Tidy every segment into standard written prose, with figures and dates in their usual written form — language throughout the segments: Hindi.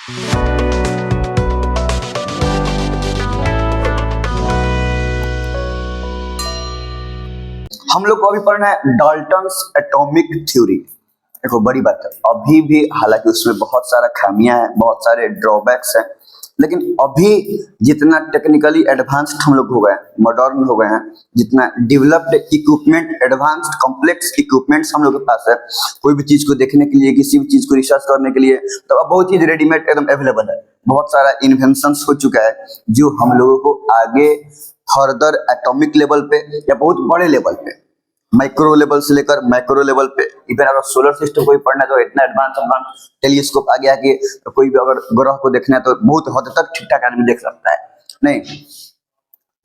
हम लोग को अभी पढ़ना है डाल्टन्स एटॉमिक थ्योरी। देखो बड़ी बात है, अभी भी हालांकि उसमें बहुत सारा खामियां हैं, बहुत सारे ड्रॉबैक्स हैं, लेकिन अभी जितना टेक्निकली एडवांस्ड हम लोग हो गए, मॉडर्न हो गए हैं, जितना developed equipment, advanced complex equipments हम लोग के पास है, कोई भी चीज को देखने के लिए, किसी भी चीज को रिसर्च करने के लिए, तो अब बहुत चीज रेडीमेड एकदम अवेलेबल है। बहुत सारा इन्वेंशंस हो चुका है जो हम लोगों को आगे फर्दर एटॉमिक लेवल पे या बहुत बड़े लेवल पे, माइक्रो लेवल से लेकर मैक्रो लेवल पे, इवन अगर सोलर सिस्टम को भी पढ़ना है तो इतना एडवांस टेलीस्कोप आ गया कि तो कोई भी अगर ग्रह को देखना है तो बहुत हद तक ठीक ठाक आदमी देख सकता है। नहीं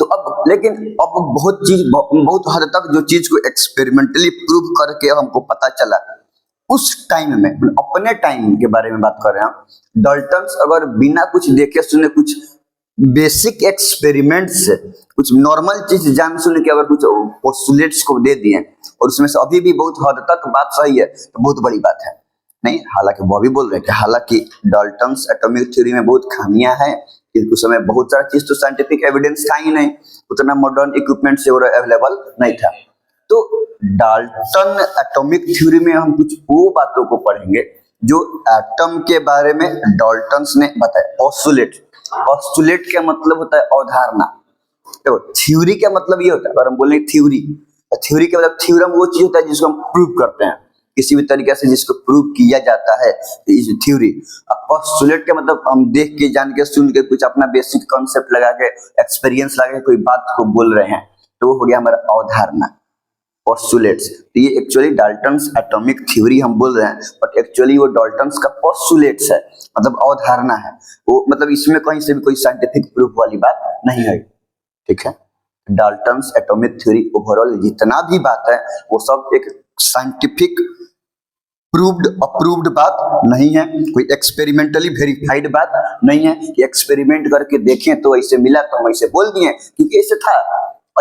तो अब, लेकिन अब बहुत हद तक जो चीज को एक्सपेरिमेंटली प्रूव करके हमको पता चला, उस टाइम में, अपने टाइम के बारे में बात कर रहे हैं, डाल्टन्स अगर बिना कुछ देखे सुने, कुछ बेसिक एक्सपेरिमेंट से, कुछ नॉर्मल चीज जान सुन के अगर कुछ पोस्टुलेट्स को दे दिए और उसमें से अभी भी बहुत हद तक बात सही है, तो बहुत बड़ी बात है। नहीं, हालांकि वो भी बोल रहे हैं कि हालांकि डाल्टन्स एटॉमिक थ्योरी में बहुत खामियां हैं, क्योंकि उस समय बहुत सारा चीज तो साइंटिफिक एविडेंस था ही नहीं, उतना मॉडर्न इक्विपमेंट से अवेलेबल नहीं था। तो डाल्टन एटॉमिक थ्योरी में हम कुछ वो बातों को पढ़ेंगे जो एटम के बारे में डाल्टन्स ने बताया। पोस्टुलेट का मतलब होता है अवधारणा। देखो थ्योरी का मतलब ये होता है, अगर हम बोलें थ्योरी का मतलब थ्योरम वो चीज होता है जिसको हम प्रूव करते हैं, किसी भी तरीके से जिसको प्रूव किया जाता है, इज थ्योरी। अब पोस्टुलेट का मतलब हम देख के, जान के, सुन के, कुछ अपना बेसिक कॉन्सेप्ट लगा के, एक्सपीरियंस लगा के कोई बात को बोल रहे हैं, तो वो हो गया हमारा अवधारणा, पोस्टुलेट्स। तो ये एक्चुअली डाल्टन्स एटॉमिक थ्योरी हम बोल रहे हैं, बट एक्चुअली वो डाल्टन्स का पोस्टुलेट्स है, मतलब अवधारणा है वो, मतलब इसमें कहीं से भी कोई साइंटिफिक प्रूफ वाली बात नहीं है। ठीक है, डाल्टन्स एटॉमिक थ्योरी ओवरऑल जितना भी बात है वो सब एक साइंटिफिक प्रूव्ड अप्रूव्ड बात नहीं है, कोई एक्सपेरिमेंटली वेरीफाइड बात नहीं है कि एक्सपेरिमेंट करके देखें तो ऐसे मिला तो हम ऐसे बोल दिए क्योंकि ऐसे था,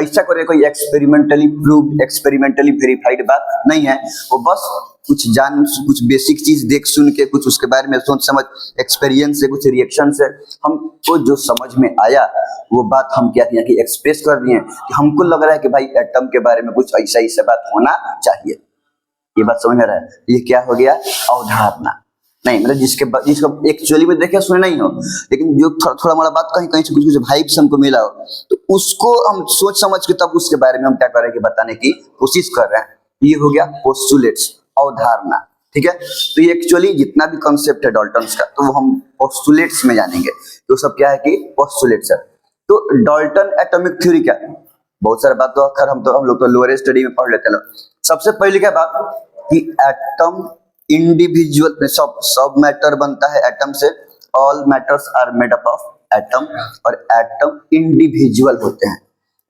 ऐसा करे कोई एक्सपेरिमेंटली प्रूव्ड, एक्सपेरिमेंटली वेरीफाइड बात नहीं है। वो बस कुछ बेसिक चीज देख सुन के, कुछ उसके बारे में सोच समझ, एक्सपीरियंस से, कुछ रिएक्शन से हमको जो समझ में आया वो बात हम क्या किया कि एक्सप्रेस कर दिए कि हमको लग रहा है कि भाई एटम के बारे में कुछ ऐसा बात होना चाहिए। ये बात समझ में रहा है? ये क्या हो गया? अवधारणा। नहीं मतलब जिसको एक्चुअली में देखे सुने नहीं हो, लेकिन जो थोड़ा मोड़ा बात कहीं से कुछ वाइब्स हमको मिला हो, तो उसको हम सोच समझ के तब उसके बारे में हम क्या करें कि बताने की कोशिश कर रहे हैं। ये हो गया पोस्टुलेट्स, अवधारणा। ठीक है, तो ये एक्चुअली जितना भी कॉन्सेप्ट है डाल्टन्स का, तो वो हम पोस्टुलेट्स में जानेंगे। तो सब क्या है कि पोस्टुलेट्स है। तो डाल्टन एटॉमिक थ्योरी क्या, बहुत सारे बात तो अखर हम लोग तो लोअर स्टडी में पढ़ लेते हैं। सबसे पहले क्या बात कि एटम इंडिविजुअल, सब मैटर बनता है एटम से, all matters are made up of atom, और एटम इंडिविजुअल होते हैं।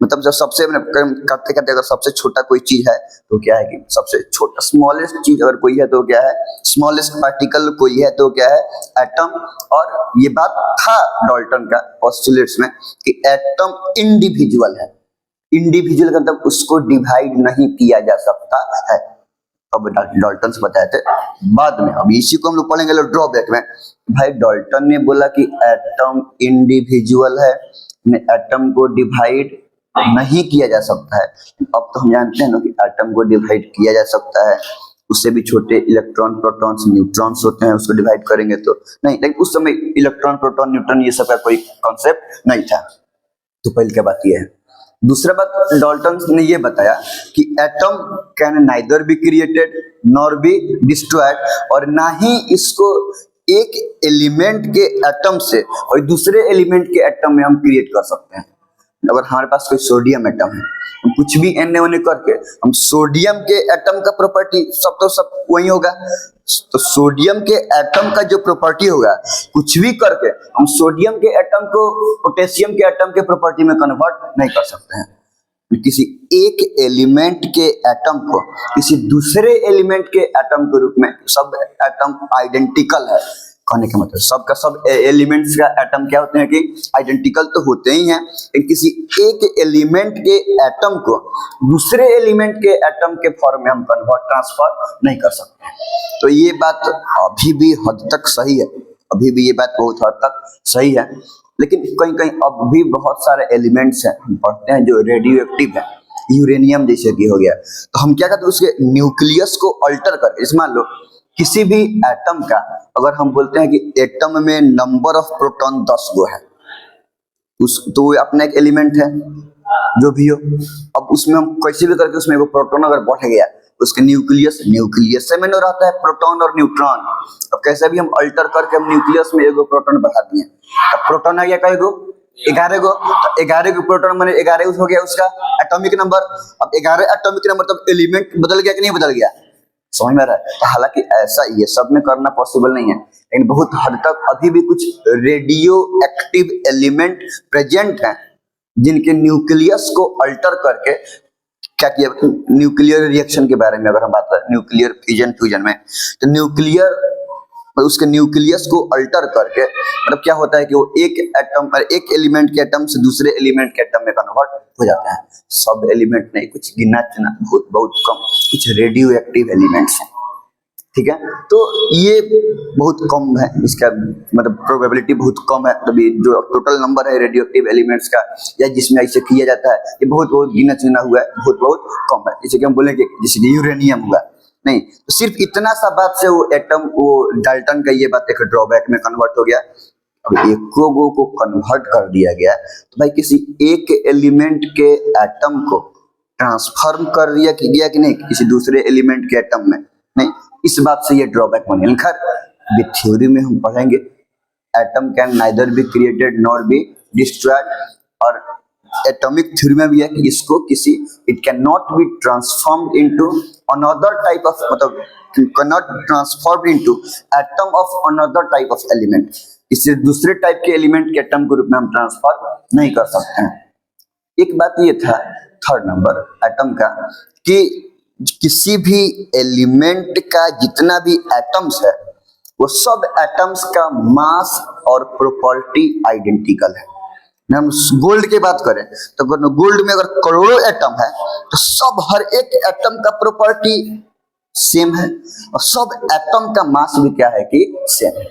मतलब जब सबसे करते करते अगर सबसे छोटा कोई चीज है तो क्या है कि सबसे छोटा स्मॉलेस्ट चीज अगर कोई है तो क्या है, स्मॉलेस्ट पार्टिकल कोई है तो क्या है, एटम। और ये बात था डाल्टन का पोस्टुलेट्स में कि एटम इंडिविजुअल है। इंडिविजुअल का मतलब उसको डिवाइड नहीं किया जा सकता है। अब डाल्टन से बताए थे बाद में, अब इसी को हम लोग पढ़ेंगे ड्रॉबैक में। भाई डाल्टन ने बोला कि एटम इंडिविजुअल है, एटम को डिवाइड नहीं किया जा सकता है। अब तो हम जानते हैं ना कि एटम को डिवाइड किया जा सकता है, उससे भी छोटे इलेक्ट्रॉन, प्रोटॉन्स, न्यूट्रॉन्स होते हैं, उसको डिवाइड करेंगे तो नहीं, लेकिन उस समय इलेक्ट्रॉन, प्रोटॉन, न्यूट्रॉन ये सब का कोई कॉन्सेप्ट नहीं था। तो पहले क्या बात ये है। दूसरा बात डाल्टन ने ये बताया कि atom can neither be created nor be destroyed, और ना ही इसको एक एलिमेंट के एटम से और दूसरे एलिमेंट के एटम में हम क्रिएट कर सकते हैं। अगर हमारे पास कोई सोडियम एटम है, हम कुछ भी एन ओने करके हम सोडियम के एटम का प्रॉपर्टी सब वही होगा। तो सोडियम के एटम का जो प्रॉपर्टी होगा, कुछ भी करके हम सोडियम के एटम को पोटेशियम के एटम के प्रॉपर्टी में कन्वर्ट नहीं कर सकते हैं। किसी एक एलिमेंट के एटम को किसी दूसरे एलिमेंट के एटम के रूप में, सब एटम आइडेंटिकल है कहने का मतलब, सबका सब एलिमेंट्स का एटम क्या होते हैं कि आइडेंटिकल तो होते ही हैं, लेकिन किसी एक एलिमेंट के एटम को दूसरे एलिमेंट के एटम के फॉर्म में हम कन्वर्ट, ट्रांसफर नहीं कर सकते। तो ये बात अभी भी हद तक सही है, अभी भी ये बात बहुत हद तक सही है, लेकिन कहीं कहीं अब भी बहुत सारे एलिमेंट्स हैं हम पढ़ते हैं जो रेडियो एक्टिव है, यूरेनियम जैसे कि हो गया। तो हम क्या करते हैं, उसके न्यूक्लियस को अल्टर करके, इस मान लो किसी भी एटम का, अगर हम बोलते हैं कि एटम में नंबर ऑफ प्रोटॉन 10 गो है, उस तो वो अपना एक एलिमेंट है जो भी हो। अब उसमें हम कैसे भी करके उसमें वो प्रोटॉन अगर बढ़ गया, उसके न्यूक्लियस से मैंने रहता है प्रोटॉन और न्यूट्रॉन। अब कैसे भी हम अल्टर करके हम न्यूक्लियस में एगो प्रोटॉन बढ़ा दिए, अब प्रोटॉन आ गया कई गो, 11 गो। तो 11 को प्रोटॉन माने 11 हो गया उसका एटॉमिक नंबर। अब 11 एटॉमिक नंबर, तब एलिमेंट बदल गया कि नहीं बदल गया, समझ में आ रहा है। तो हालांकि ऐसा ये सब में करना पॉसिबल नहीं है, लेकिन बहुत हद तक अभी भी कुछ रेडियो एक्टिव एलिमेंट प्रेजेंट हैं जिनके न्यूक्लियस को अल्टर करके क्या किया। न्यूक्लियर रिएक्शन के बारे में अगर हम बात करें, न्यूक्लियर फिजन फ्यूजन में, तो न्यूक्लियर उसके न्यूक्लियस को अल्टर करके मतलब क्या होता है कि वो एक एटम एक एलिमेंट के एटम से दूसरे एलिमेंट के एटम में कन्वर्ट हो जाता है। सब एलिमेंट नहीं, कुछ गिना चुना बहुत बहुत कम कुछ रेडियो एक्टिव एलिमेंट्स हैं, ठीक है। तो ये बहुत कम है, इसका मतलब प्रोबेबिलिटी बहुत कम है। तभी जो टोटल नंबर है रेडियो एक्टिव एलिमेंट्स का या जिसमें ऐसे किया जाता है, ये बहुत बहुत गिना चुना हुआ है, बहुत बहुत कम है। जैसे कि हम बोलेंगे जैसे कि यूरेनियम हुआ, नहीं तो सिर्फ इतना सा बात से वो एटम, वो डाल्टन का ये बात एक ड्रॉबैक में कन्वर्ट हो गया। अब एको गो को कन्वर्ट कर दिया गया, तो भाई किसी एक एलिमेंट के एटम को ट्रांसफॉर्म कर दिया कि गया कि नहीं किसी दूसरे एलिमेंट के एटम में, नहीं, इस बात से ये ड्रॉबैक बने। खैर थ्योरी में हम पढ़ेंगे atom can neither be created nor be destroyed, और एटॉमिक थ्योरी में भी है कि इसको किसी it can not be transformed into another type of, मतलब can not transformed into atom of another type of element, इससे दूसरे टाइप के एलिमेंट के एटम के रूप में हम ट्रांसफॉर्म नहीं कर सकते हैं। एक बात ये था थर्ड नंबर एटम का कि किसी भी एलिमेंट का जितना भी एटम्स है वो सब एटम्स का मास और प्रॉपर्टी आइडेंटिकल है। हम गोल्ड की बात करें तो गोल्ड में अगर करोड़ों एटम है तो सब हर एक एटम का प्रॉपर्टी सेम है और सब एटम का मास भी क्या है कि सेम है,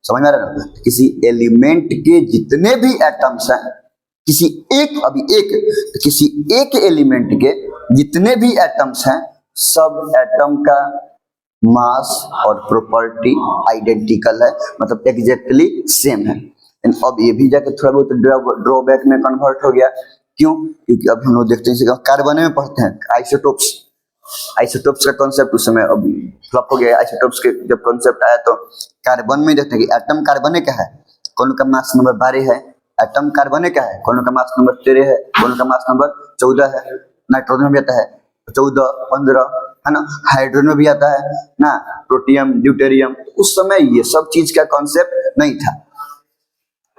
समझ में आ रहा है। किसी एलिमेंट के जितने भी एटम्स हैं, किसी एक एलिमेंट के जितने भी एटम्स हैं, सब एटम का मास और प्रॉपर्टी आइडेंटिकल है, मतलब एग्जैक्टली सेम है। अब ये भी जाके थोड़ा बहुत ड्रॉबैक में कन्वर्ट हो गया। क्यों? क्योंकि अब हम लोग देखते हैं कार्बन में पढ़ते हैं आइसोटोप्स का कॉन्सेप्ट उस समय अब फ्लॉप हो गया। आइसोटोप्स के जब कॉन्सेप्ट आया तो कार्बन में देखते हैं कि एटम कार्बन का है, कौन का मास नंबर 12 है, एटम कार्बन का है, कौन का मास नंबर 13 है, कौन का मास नंबर 14 है। नाइट्रोजन में आता है 14, 15 है ना, हाइड्रोजन में भी आता है ना, प्रोटियम, ड्यूटेरियम। उस समय ये सब चीज का कॉन्सेप्ट नहीं था।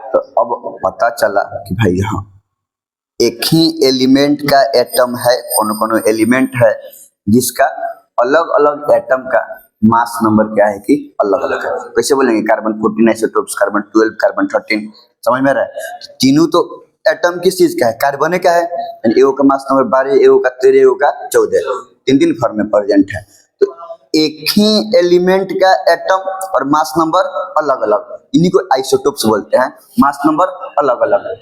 तो अब पता चला कि भाई हाँ एक ही एलिमेंट का एटम है, कौन एलिमेंट है जिसका अलग अलग एटम का मास नंबर क्या है कि अलग अलग है। कैसे बोलेंगे कार्बन 14 आइसोटोप्स, कार्बन 12, कार्बन 13, समझ में आ रहा है। तीनों तो एटम किस चीज का है, कार्बन का है, एगो का मास नंबर 12, एगो का 13, एगो का 14, तीन फॉर्म में प्रेजेंट है। तो एक ही एलिमेंट का एटम और मास नंबर अलग अलग, इन्हीं को आइसोटोप्स बोलते हैं, मास नंबर अलग अलग।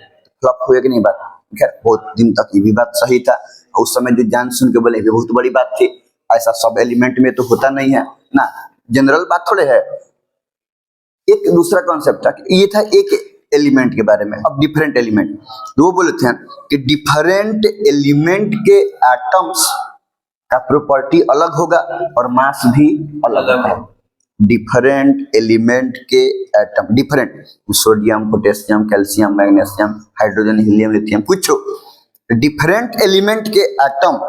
फ्लॉप हुए कि नहीं बात, खैर बहुत दिन तक ये भी बात सही था। उस समय जो जान सुन के बोले ये बहुत बड़ी बात थी, ऐसा सब एलिमेंट में तो होता नहीं है ना, जनरल बात थोड़े है। एक दूसरा कॉन्सेप्ट था, ये था एक एलिमेंट के बारे में। अब डिफरेंट एलिमेंट, वो बोले थे कि डिफरेंट एलिमेंट के एटम्स का प्रॉपर्टी अलग होगा और मास भी अलग होगा। डिफरेंट एलिमेंट के atom, different sodium, potassium, calcium, magnesium, hydrogen, helium, lithium, कुछ डिफरेंट एलिमेंट के एटम,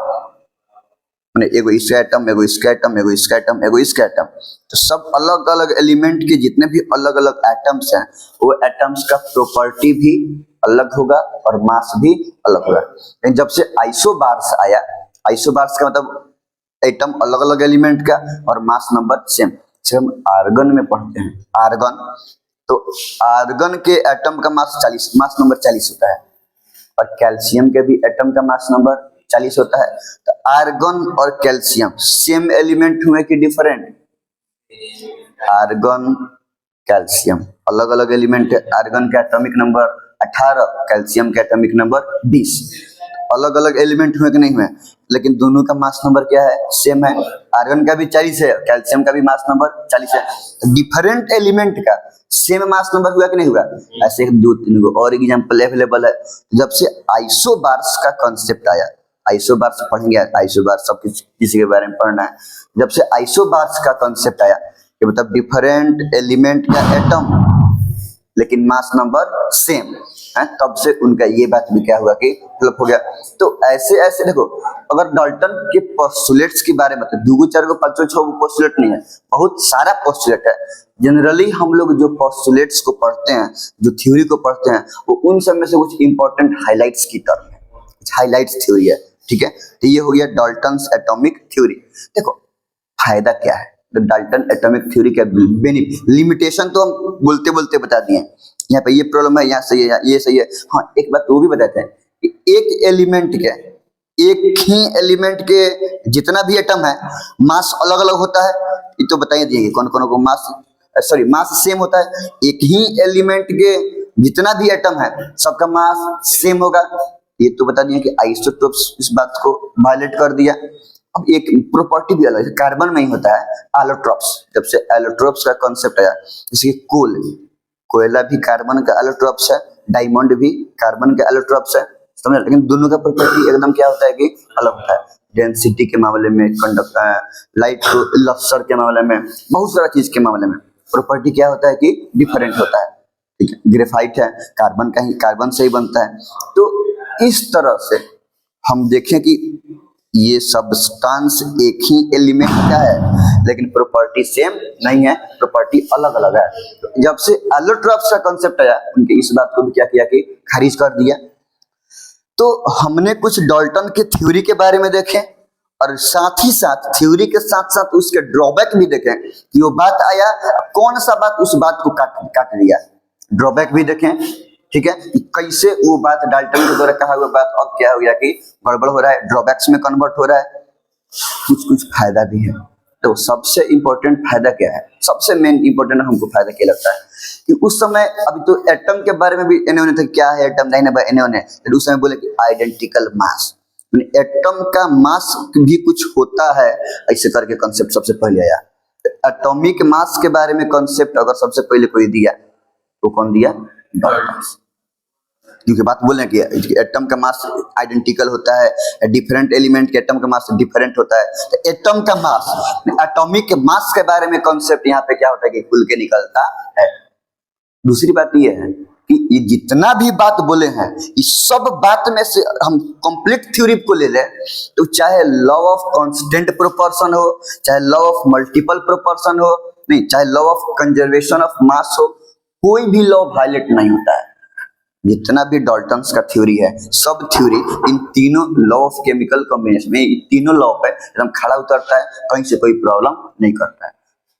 एगो इसका एटम, एगो इसका एटम, एगो इसका एटम, एगो इसका एटम, तो सब अलग अलग एलिमेंट के जितने भी अलग अलग एटम्स हैं वो एटम्स का प्रॉपर्टी भी अलग होगा और मास भी अलग होगा। लेकिन जब से आइसोबार्स आया, आइसोबार्स का मतलब एटम अलग अलग एलिमेंट का और मास नंबर सेम। हम आर्गन में पढ़ते हैं, आर्गन, तो आर्गन के एटम का मास 40, मास नंबर 40 होता है, और कैल्शियम के भी एटम का मास नंबर 40 होता है। तो आर्गन और कैल्शियम सेम एलिमेंट हुए कि डिफरेंट? Argon calcium. अलग अलग एलिमेंट है, आर्गन का एटॉमिक नंबर 18, कैल्शियम का एटॉमिक नंबर 20। अलग अलग एलिमेंट हुए कि नहीं हुए, लेकिन दोनों का मास नंबर क्या है, सेम है। आर्गन का भी 40 है, कैल्शियम का भी मास नंबर 40 है। डिफरेंट एलिमेंट का सेम मास नंबर हुआ कि नहीं हुआ। ऐसे एक दो तीन गो और एग्जांपल अवेलेबल है। जब से आइसोबार्स का कॉन्सेप्ट आया, आइसोबार्स पढ़ेंगे, आइसोबार सब किसी के बारे में पढ़ना है। जब से आइसोबार्स का कॉन्सेप्ट आया कि मतलब डिफरेंट एलिमेंट का एटम लेकिन मास नंबर सेम है, तब से उनका ये बात भी क्या हुआ कि फ्लप हो गया। तो ऐसे ऐसे देखो, अगर डाल्टन के पोस्टुलेट्स के बारे में तो 2 4 5 6 पोस्टुलेट नहीं है, बहुत सारा पोस्टुलेट है। जनरली हम लोग जो पोस्टुलेट्स को पढ़ते हैं, जो थ्योरी को पढ़ते हैं, वो उन सब में से कुछ इंपॉर्टेंट हाइलाइट्स की टर्म है, हाइलाइट्स थ्योरी है, ठीक है। तो ये हो गया डाल्टन्स एटॉमिक थ्योरी। देखो फायदा क्या है, तो डाल्टन एटॉमिक थ्योरी का बेनिफिट, लिमिटेशन तो हम बोलते बोलते बता दिए। यहाँ पे ये प्रॉब्लम है, यहाँ सही है, ये सही है। हाँ, एक बात वो भी बताते हैं कि एक एलिमेंट के, एक ही एलिमेंट के जितना भी एटम है, मास अलग अलग होता है। ये तो बताइए दिए कौन कौन को मास, सॉरी मास सेम होता है। एक ही एलिमेंट के जितना भी एटम है, सबका मास सेम होगा। ये तो बता दिया कि आइसोटोप्स इस बात को वायलेट कर दिया। अब एक प्रॉपर्टी भी अलग है, कार्बन में ही होता है एलोट्रोप्स। जब से एलोट्रोप्स का कॉन्सेप्ट आया, जैसे कोयला भी कार्बन का एलोट्रोप्स है, डायमंड भी कार्बन का एलोट्रोप्स है, समझ। लेकिन दोनों का प्रॉपर्टी एकदम क्या होता है कि अलग होता है। डेंसिटी के मामले में, लाइट लफ्सर के मामले में, बहुत सारा चीज के मामले में प्रॉपर्टी क्या होता है कि डिफरेंट होता है, ठीक है। ग्रेफाइट है, कार्बन का ही, कार्बन से ही बनता है। तो इस तरह से हम देखें कि ये सब्सटेंस एक ही एलिमेंट का है, लेकिन प्रॉपर्टी सेम नहीं है, प्रॉपर्टी अलग अलग है। तो जब से एलोट्रोप्स का कॉन्सेप्ट आया, उनके इस बात को भी क्या किया कि खारिज कर दिया। तो हमने कुछ डाल्टन के थ्योरी के बारे में देखें, और साथ ही साथ थ्योरी के साथ साथ उसके ड्रॉबैक भी देखें कि वो बात आया, कौन सा बात उस बात को काट दिया। ड्रॉबैक भी देखें, ठीक है, कैसे वो बात डाल्टन के द्वारा कहा हुआ बात अब क्या हो गया कि गड़बड़ हो रहा है, ड्रॉबैक्स में कन्वर्ट हो रहा है। कुछ फायदा भी है। तो सबसे इंपॉर्टेंट फायदा क्या है, सबसे मेन इंपॉर्टेंट हमको फायदा क्या लगता है कि उस समय, अभी तो एटम के बारे में भी इन्होंने था, क्या है एटम, नहीं ना इन्होंने, तो उस समय बोले कि आइडेंटिकल मास, एटम का मास भी कुछ होता है, ऐसे करके कॉन्सेप्ट सबसे पहले आया। एटॉमिक मास के बारे में कॉन्सेप्ट अगर सबसे पहले कोई दिया तो कौन दिया, डाल्टन। क्योंकि बात बोल रहे हैं कि एटम का मास आइडेंटिकल होता है, डिफरेंट एलिमेंट के एटम का मास डिफरेंट होता है। तो एटम का मास, एटॉमिक मास के बारे में कॉन्सेप्ट यहाँ पे क्या होता है कि खुल के निकलता है। दूसरी बात ये है कि ये जितना भी बात बोले हैं, इस सब बात में से हम कंप्लीट थ्योरी को ले ले, तो चाहे लॉ ऑफ कांस्टेंट प्रोपोर्शन हो, चाहे लॉ ऑफ मल्टीपल प्रोपोर्शन हो, नहीं चाहे law of conservation of mass हो, कोई भी लॉ वायलेट नहीं होता है। जितना भी डाल्टन्स का थ्योरी है, सब थ्योरी इन तीनों लॉ ऑफ केमिकल कॉम्बिनेशन में, तीनों लॉ पे एकदम खड़ा उतरता है, कहीं से कोई प्रॉब्लम नहीं करता है।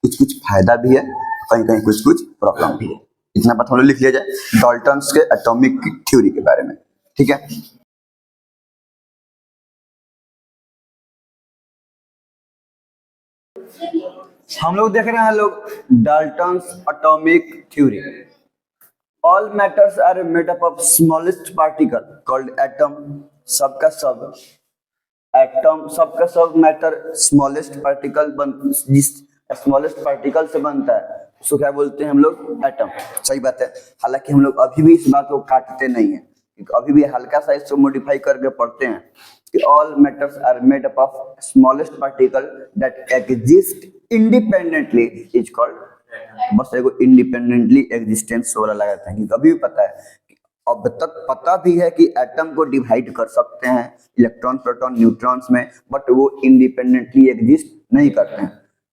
कुछ कुछ फायदा भी है, कहीं कहीं कुछ कुछ प्रॉब्लम भी है। इतना बात हम लोग लिख लिया जाए डाल्टन्स के एटॉमिक थ्योरी के बारे में, ठीक है। हम लोग देख रहे हैं Dalton's atomic theory. All matters are made up of smallest particle called atom. सबका सब एटम, सबका सब मैटर स्मॉलेस्ट पार्टिकल जिस स्मॉलेस्ट पार्टिकल से बनता है उसको क्या बोलते हैं हम लोग, एटम। सही बात है। हालांकि हम लोग अभी भी इस बात को काटते नहीं है, अभी भी हल्का सा इसको मॉडिफाई करके पढ़ते हैं कि all matters are made up of smallest particle that exist independently is called. बस एगो इंडिपेंडेंटली एग्जिस्टेंस वाला लगाता है कि अभी भी पता है, अब तक पता भी है कि एटम को डिवाइड कर सकते हैं इलेक्ट्रॉन, प्रोटॉन, न्यूट्रॉन्स में, बट वो इंडिपेंडेंटली एग्जिस्ट नहीं करते हैं।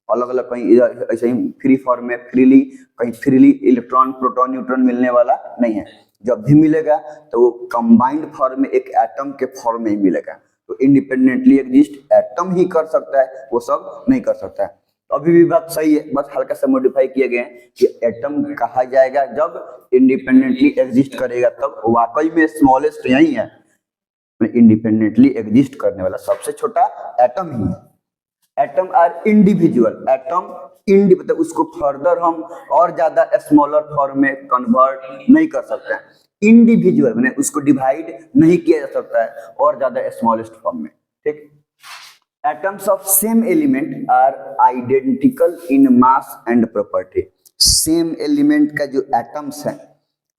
अलग अलग कहीं ऐसे ही फ्री फॉर्म में फ्रीली, कहीं फ्रीली इलेक्ट्रॉन, प्रोटॉन, न्यूट्रॉन मिलने वाला नहीं है। जब भी मिलेगा तो वो कंबाइंड फॉर्म में एक एटम के फॉर्म में ही मिलेगा। तो इंडिपेंडेंटली एग्जिस्ट एटम ही कर सकता है, वो सब नहीं कर सकता है। अभी भी बात सही है, बस हल्का सा मॉडिफाई किए गए कि एटम कहा जाएगा जब इंडिपेंडेंटली एग्जिस्ट करेगा, तब वाकई में स्मॉलेस्ट यही है, इंडिपेंडेंटली एग्जिस्ट करने वाला सबसे छोटा एटम ही है। एटम आर इंडिविजुअल, एटम मतलब उसको फर्दर हम और ज्यादा स्मॉलर फॉर्म में कन्वर्ट नहीं कर सकते हैं। इंडिविजुअल मैंने उसको डिवाइड नहीं किया जा सकता है और ज्यादा स्मॉलेस्ट फॉर्म में, ठीक। Atoms of same element are identical in mass and property. Same element का जो एटम्स है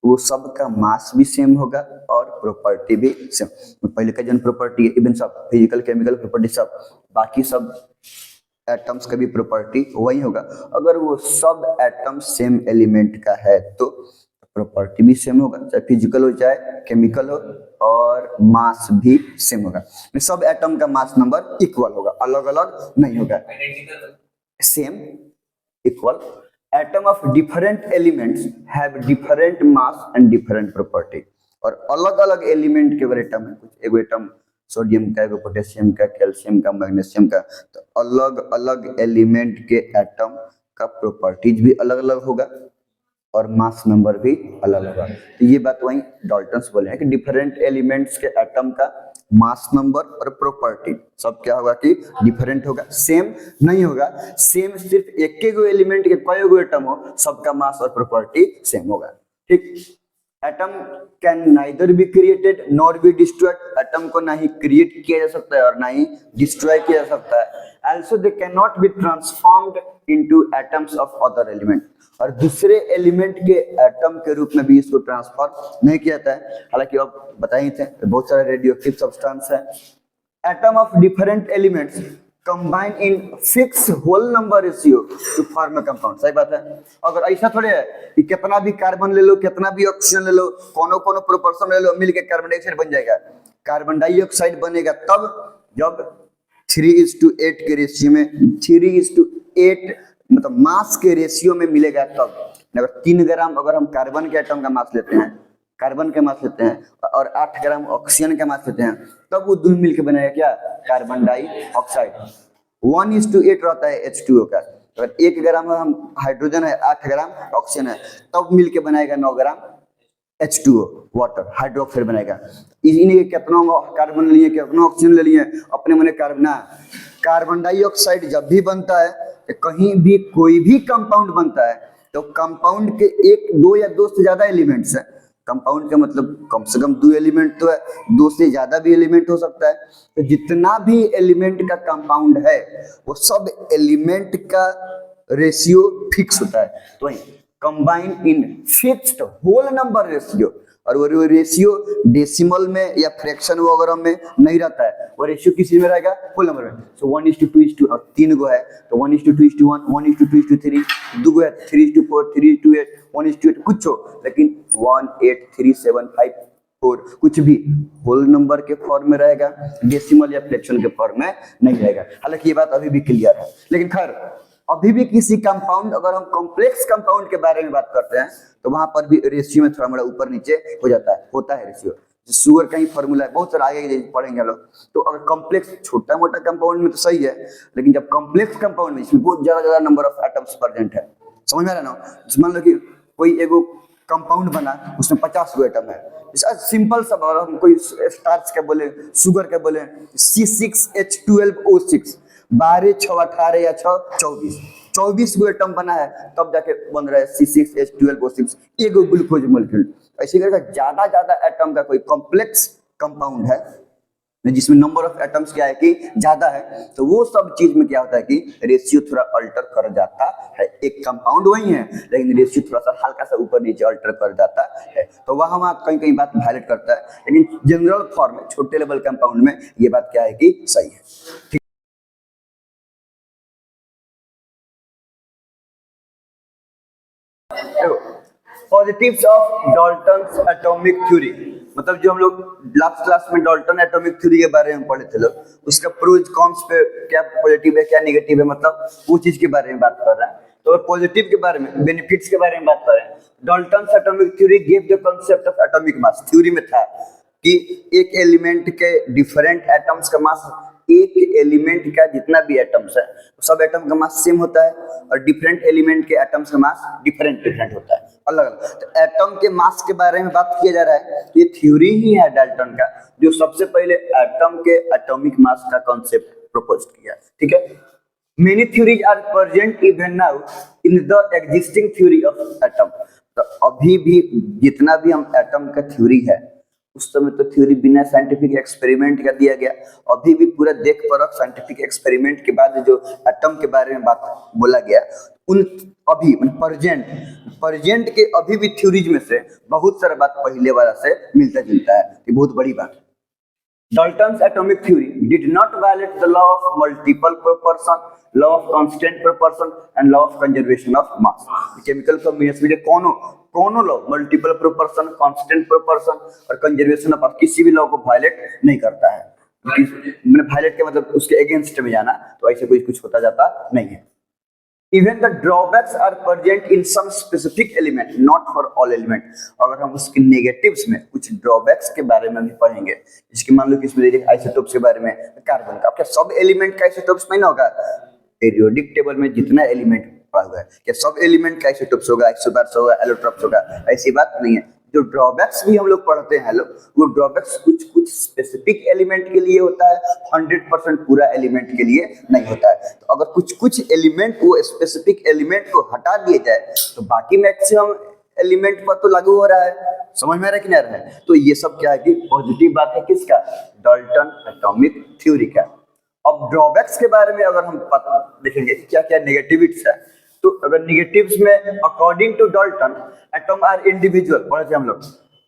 वो सबका मास भी सेम होगा और प्रॉपर्टी भी सेम। पहले का जो प्रॉपर्टी इवन सब फिजिकल केमिकल प्रॉपर्टी सब बाकी सब एटम्स का भी प्रॉपर्टी वही होगा। अगर वो सब एटम सेम एलिमेंट का है तो प्रॉपर्टी भी सेम होगा, चाहे फिजिकल हो चाहे केमिकल हो, और मास भी सेम होगा। सब एटम का मास नंबर इक्वल होगा, अलग अलग नहीं होगा, same equal. Atom of different elements have different mass and different property. और अलग अलग एलिमेंट के एटम है, कुछ एगो एटम सोडियम का, एगो पोटेशियम का, कैल्शियम का, मैग्नीशियम का, तो अलग अलग एलिमेंट के एटम का प्रॉपर्टीज भी अलग अलग होगा और मास नंबर भी अलग होगा। तो ये बात वही डाल्टन्स बोले हैं कि डिफरेंट एलिमेंट्स के एटम का मास नंबर और प्रॉपर्टी सब क्या होगा कि डिफरेंट होगा, सेम नहीं होगा। सेम सिर्फ एक गो एलिमेंट के कई गो एटम हो, सबका मास और प्रॉपर्टी सेम होगा, ठीक। Atom can neither be created nor be destroyed. Atom को ना ही क्रिएट किया जा सकता है और ना ही डिस्ट्रॉय किया जा सकता है। Also they cannot be transformed into atoms of other element। और दूसरे एलिमेंट के एटम के रूप में भी इसको ट्रांसफर नहीं किया जाता है। हालांकि आप बताए थे बहुत सारे रेडियोएक्टिव सब्सटेंस है। Atom of different elements combine in fix whole number ratio to form a compound. सही बात है। अगर ऐसा थोड़े है कि कितना भी कार्बन ले लो, कितना भी ऑक्सीजन ले लो, कोनो कोनो प्रोपोर्शन ले लो, मिलके कार्बन डाइऑक्साइड बन जाएगा। कार्बन डाइऑक्साइड बनेगा तब जब 3:8 के रेशियो में, 3:8 मतलब मास के रेशियो में मिलेगा तब। अगर 3 ग्राम अगर हम कार्बन के एटम का मास लेते हैं, कार्बन का मास लेते हैं और 8 ग्राम ऑक्सीजन का मास लेते हैं, तब वो दोनों मिलकर बनाएगा क्या, कार्बन डाइऑक्साइड। 1:8 रहता है H2O का। अगर 1 ग्राम हम हाइड्रोजन है, 8 ग्राम ऑक्सीजन है, तब मिलके बनाएगा 9 ग्राम H2O वाटर, हाइड्रोक्साइड बनेगा। इन्हीं कितना कार्बन लिए, कितना ऑक्सीजन ले लिए, अपने मने कार्बन डाइऑक्साइड जब भी बनता है, कहीं भी कोई भी कंपाउंड बनता है, तो कंपाउंड के 1, 2 या 2 से ज्यादा एलिमेंट्स है। कंपाउंड का मतलब कम से कम 2 एलिमेंट तो है, 2 से ज्यादा भी एलिमेंट हो सकता है। तो जितना भी एलिमेंट का कंपाउंड है वो सब एलिमेंट का रेशियो फिक्स होता है। तो वही combine in fixed whole number ratio. और वो रेशियो डेसिमल में या फ्रैक्शन वगैरह में नहीं रहता है, वो रेशियो किसी में रहेगा, होल नंबर में। सो 1:2 और 3 गो है तो 1:2:1, 1:2:3, 2 गो है 3:4, 3:8, 1:8 कुछ हो, लेकिन 1, 8, 3, 7, 5, 4 कुछ भी होल नंबर के फॉर्म में रहेगा, डेसिमल या फ्रैक्शन के फॉर्म में नहीं रहेगा। हालांकि ये बात अभी भी क्लियर है। लेकिन खैर अभी भी किसी कंपाउंड, अगर हम कॉम्प्लेक्स कंपाउंड के बारे में बात करते हैं तो वहां पर भी रेशियो में थोड़ा मोड़ा ऊपर नीचे हो जाता है, होता है रेशियो। शुगर का ही फॉर्मूला है, बहुत सारा आगे पढ़ेंगे हम लोग। तो अगर कॉम्प्लेक्स छोटा मोटा कंपाउंड में तो सही है, लेकिन जब कॉम्प्लेक्स कंपाउंड में इसमें बहुत ज्यादा नंबर ऑफ एटम्स प्रेजेंट है, समझ में आ रहा है ना। मान लो कि कोई एगो कंपाउंड बना, उसमें 50 गो एटम है। सिंपल सा, अगर हम कोई स्टार्च के बोले, शुगर के बोले, C6H12O6, 12, 6, 18 या 6, 24 गो एटम बना है, तब जाके बन रहा है C6H12O6, एगो ग्लूकोज मॉलिक्यूल। ऐसे करके ज्यादा एटम का कोई कॉम्प्लेक्स कंपाउंड है जिसमें नंबर ऑफ एटम्स क्या है कि ज्यादा है, तो वो सब चीज में क्या होता है कि रेशियो थोड़ा अल्टर कर जाता है। एक कंपाउंड वही है लेकिन रेशियो थोड़ा सा हल्का सा ऊपर नीचे अल्टर कर जाता है, तो वहां कहीं बात वायलेट करता है। लेकिन जनरल फॉर्म में, छोटे लेवल कंपाउंड में ये बात क्या है कि सही है, ठीक। Positives of Dalton's atomic theory, मतलब जो हम लोग लास्ट क्लास में डाल्टन एटॉमिक थ्योरी के बारे में पढ़े थे लोग, उसका प्रोज कॉन्स पे क्या पॉजिटिव है क्या नेगेटिव है, मतलब वो चीज के बारे में बात कर रहे हैं। तो पॉजिटिव के बारे में, बेनिफिट्स के बारे में बात कर रहे हैं। Dalton's atomic theory give the concept of atomic mass. Theory में था कि एक एलिमेंट के डिफरेंट एटम्स का मास, एक एलिमेंट का जितना भी एटम्स है सब एटम का मास सेम होता है, और डिफरेंट एलिमेंट के एटम्स का मास डिफरेंट होता है, अलग अलग। तो एटम के मास के बारे में बात किया जा रहा है। ये थ्योरी ही है डाल्टन का, जो सबसे पहले एटम के एटॉमिक मास का कॉन्सेप्ट प्रपोज किया, ठीक है। Many theories are present even now in the existing theory of atom. तो अभी भी जितना भी हम एटम का थ्योरी है उस समय तो थ्योरी बिना साइंटिफिक एक्सपेरिमेंट का दिया गया। अभी भी पूरा देख परख साइंटिफिक एक्सपेरिमेंट के बाद जो एटम के बारे में बात बोला गया उन अभी प्रेजेंट प्रेजेंट के अभी भी थ्योरीज में से बहुत सारा बात पहले वाला से मिलता जुलता है। ये बहुत बड़ी बात है। Dalton's atomic theory did not violate the law of multiple proportion, law of constant proportion, and law of conservation of mass. Chemical combination में कौनो law multiple proportion, constant proportion और कंजर्वेशन ऑफ मास किसी भी लॉ को वायलेट नहीं करता है। मैंने वायलेट का मतलब उसके अगेंस्ट में जाना, तो ऐसे कुछ होता जाता नहीं है। Even the drawbacks are present in some specific element, not for all element. अगर हम उसके नेगेटिव्स में कुछ ड्रॉबैक्स के बारे में भी पढ़ेंगे, जिसकी मान लो कि इसमें आइसोटोप्स के बारे में, कार्बन का क्या सब एलिमेंट का आइसोटोप्स नहीं ना होगा? पीरियोडिक टेबल में जितना एलिमेंट पढ़ा हुआ है क्या सब एलिमेंट का आइसोटोप्स होगा, आइसोबार्स होगा, एलोट्रोप्स होगा? ऐसी बात नहीं है। जो ड्रॉबैक्स भी हम लोग पढ़ते हैं लोग, वो ड्रॉबैक्स कुछ स्पेसिफिक एलिमेंट के लिए होता है, 100% पूरा एलिमेंट के लिए नहीं होता है। तो अगर कुछ एलिमेंट वो स्पेसिफिक एलिमेंट को हटा दिए जाए तो बाकी मैक्सिमम एलिमेंट पर तो लागू हो रहा है। समझ में आ रहा है कि नहीं आ रहा है? तो ये सब क्या है कि पॉजिटिव बात है किसका? डाल्टन एटॉमिक थ्योरी का। अब ड्रॉबैक्स के बारे में अगर हम देखेंगे क्या क्या नेगेटिविटीज है, तो अगर निगेटिव्स में according to Dalton atom are individual पढ़े थे हम लोग।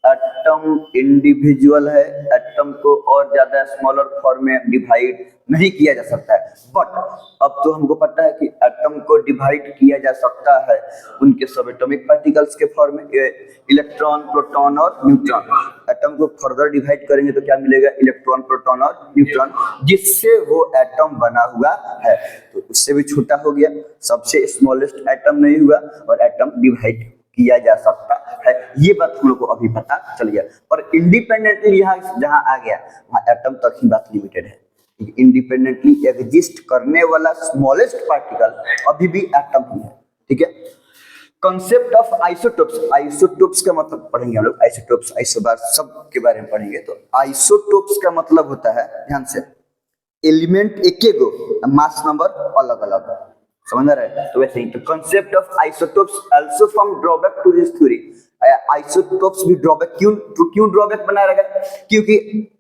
एटम इंडिविजुअल है, एटम को और ज्यादा स्मॉलर फॉर्म में डिवाइड नहीं किया जा सकता है। बट अब तो हमको पता है कि एटम को डिवाइड किया जा सकता है उनके सब एटॉमिक पार्टिकल्स के फॉर्म में, इलेक्ट्रॉन, प्रोटॉन और न्यूट्रॉन। एटम को फर्दर डिवाइड करेंगे तो क्या मिलेगा? इलेक्ट्रॉन, प्रोटॉन और न्यूट्रॉन, जिससे वो एटम बना हुआ है। तो उससे भी छोटा हो गया, सबसे स्मॉलेस्ट एटम नहीं हुआ और एटम डिवाइड किया जा सकता है। ये बात हम लोग को अभी पता चल गया। और इंडिपेंडेंटली यहाँ जहां आ गया वहां एटम तक ही बात लिमिटेड है। इंडिपेंडेंटली एग्जिस्ट करने वाला स्मॉलेस्ट पार्टिकल अभी भी एटम ही है। ठीक है। कॉन्सेप्ट ऑफ आइसोटोप्स, आइसोटोप्स का मतलब पढ़ेंगे हम लोग, आइसोटोप्स, आइसोबार सब के बारे में पढ़ेंगे। तो आइसोटोप्स का मतलब होता है, ध्यान से, एलिमेंट एक गो, मास नंबर अलग अलग। समझ में आ रहा है? तो वैसे ही तो concept of isotopes also form drawback to this theory. Isotopes भी ड्रॉबैक क्यों ड्रॉबैक बना रहेगा? क्योंकि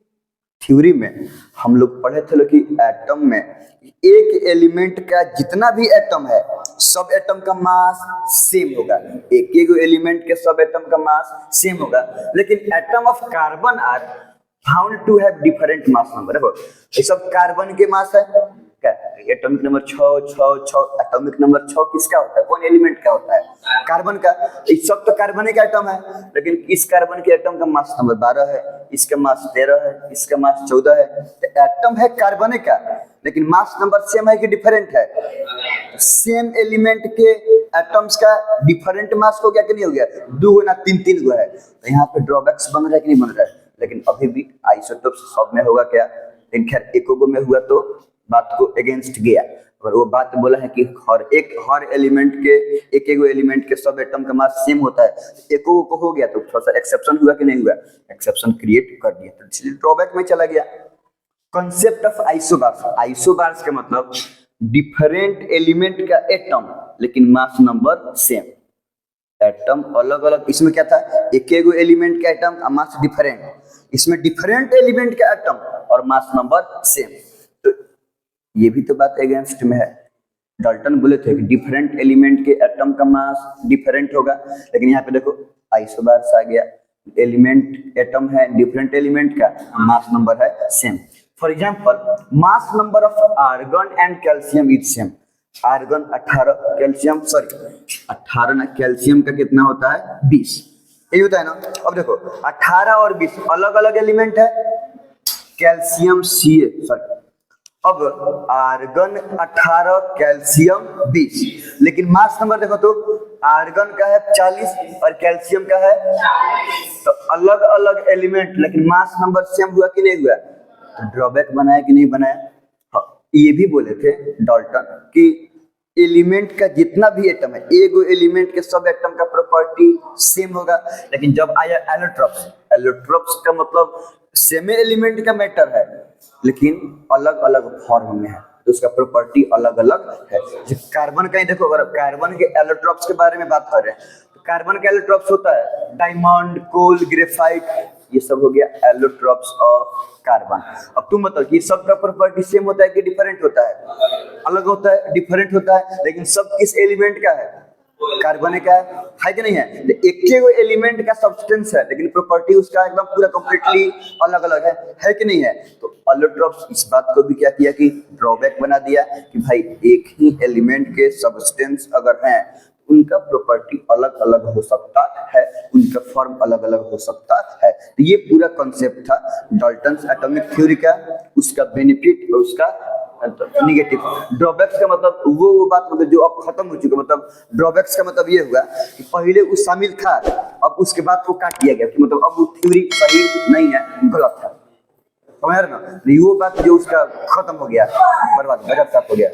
थ्योरी में हम लोग पढ़े थे कि एटम में एक एलिमेंट का जितना भी एटम है सब एटम का मास सेम होगा। एक एलिमेंट के सब एटम का मास सेम होगा, लेकिन atom of carbon are found to have different mass number. देखो ये सब कार्बन के मास है क्या? एटॉमिक नंबर 6 एटॉमिक नंबर 6 किसका होता है? कौन एलिमेंट का होता है? कार्बन का। ये सब तो कार्बन का एटम है, लेकिन इस कार्बन के एटम का मास नंबर 12 है, इसका मास 13 है, इसका मास 14 है। तो एटम है कार्बन का, लेकिन मास नंबर सेम है कि डिफरेंट है? सेम एलिमेंट के एटम्स का डिफरेंट मास हो गया कि नहीं हो गया? 2 ना 3 गो है। तो यहाँ पे ड्रॉबैक्स बन रहा है कि नहीं बन रहा है? लेकिन अभी भी आइसोटोप्स सब में होगा क्या? लेकिन खैर एक गो में हुआ तो बात को अगेंस्ट गया। और वो बात बोला है कि हर एलिमेंट के एक एलिमेंट के सब एटम का मास सेम होता है। एक को हो गया तो थोड़ा सा एक्सेप्शन हुआ कि नहीं हुआ? एक्सेप्शन क्रिएट कर दिया, तो इसलिए ड्रॉबैक में चला गया। कॉन्सेप्ट ऑफ आइसोबार्स, आइसोबार्स का मतलब डिफरेंट एलिमेंट का एटम लेकिन मास नंबर सेम। एटम अलग अलग, इसमें क्या था? एक एलिमेंट का एटम और मास डिफरेंट, इसमें डिफरेंट एलिमेंट का एटम और मास नंबर सेम। तो ये भी तो बात अगेंस्ट में है। डाल्टन बोले थे कि डिफरेंट एलिमेंट के एटम का मास डिफरेंट होगा, लेकिन यहाँ पे देखो आइसोबार्स आ गया, एलिमेंट एटम है डिफरेंट एलिमेंट का, मास नंबर है same. For example mass number of argon and calcium is same. Argon 18, calcium 18 ना, कैल्शियम का कितना होता है? 20। यही होता है ना। अब देखो 18 और 20 अलग अलग एलिमेंट है, कैल्शियम अब आर्गन 18, कैल्शियम 20, लेकिन मास नंबर देखो तो आर्गन का है 40 और कैल्शियम का है 40। तो अलग अलग एलिमेंट लेकिन मास नंबर सेम हुआ कि नहीं हुआ? तो ड्रॉबैक बनाया कि नहीं बनाया? हाँ, ये भी बोले थे डाल्टन कि एलिमेंट का जितना भी एटम है, एगो एलिमेंट के सब एटम का प्रॉपर्टी सेम होगा। लेकिन जब आया एलोट्रोप्स, एलोट्रोप्स का मतलब सेम एलिमेंट का मैटर है लेकिन अलग अलग फॉर्म में है। तो उसका प्रॉपर्टी अलग अलग है। कार्बन का ही देखो, अगर कार्बन के एलोट्रॉप्स के बारे में बात करें तो कार्बन का एलोट्रॉप्स होता है डायमंड, कोल, ग्रेफाइट, ये सब हो गया एलोट्रॉप्स ऑफ कार्बन। अब तुम बताओ कि सबका प्रॉपर्टी सेम होता है कि डिफरेंट होता है? अलग होता है, डिफरेंट होता है, लेकिन सब किस एलिमेंट का है? कार्बन का है कि नहीं है? एक ही एलिमेंट का सब्सटेंस है लेकिन प्रॉपर्टी उसका एकदम पूरा कंप्लीटली अलग अलग है कि नहीं है? तो एलोट्रॉप्स इस बात को भी क्या किया कि ड्रॉबैक बना दिया कि भाई एक ही एलिमेंट के सब्सटेंस अगर हैं उनका प्रॉपर्टी अलग अलग हो सकता है, उनका फॉर्म अलग अलग हो सकता है। तो ये पूरा कॉन्सेप्ट था डाल्टन्स एटॉमिक थ्योरी का, उसका बेनिफिट और उसका निगेटिव। ड्रॉबैक्स का मतलब वो बात मतलब जो अब खत्म हो चुका, मतलब ड्रॉबैक्स का मतलब ये हुआ कि पहले वो शामिल था, अब उसके बाद को काट दिया गया कि मतलब अब वो थ्योरी सही नहीं है, गलत है। समझ रहे ना? वो बात जो उसका खत्म हो गया, बर्बाद, गजब साफ हो गया।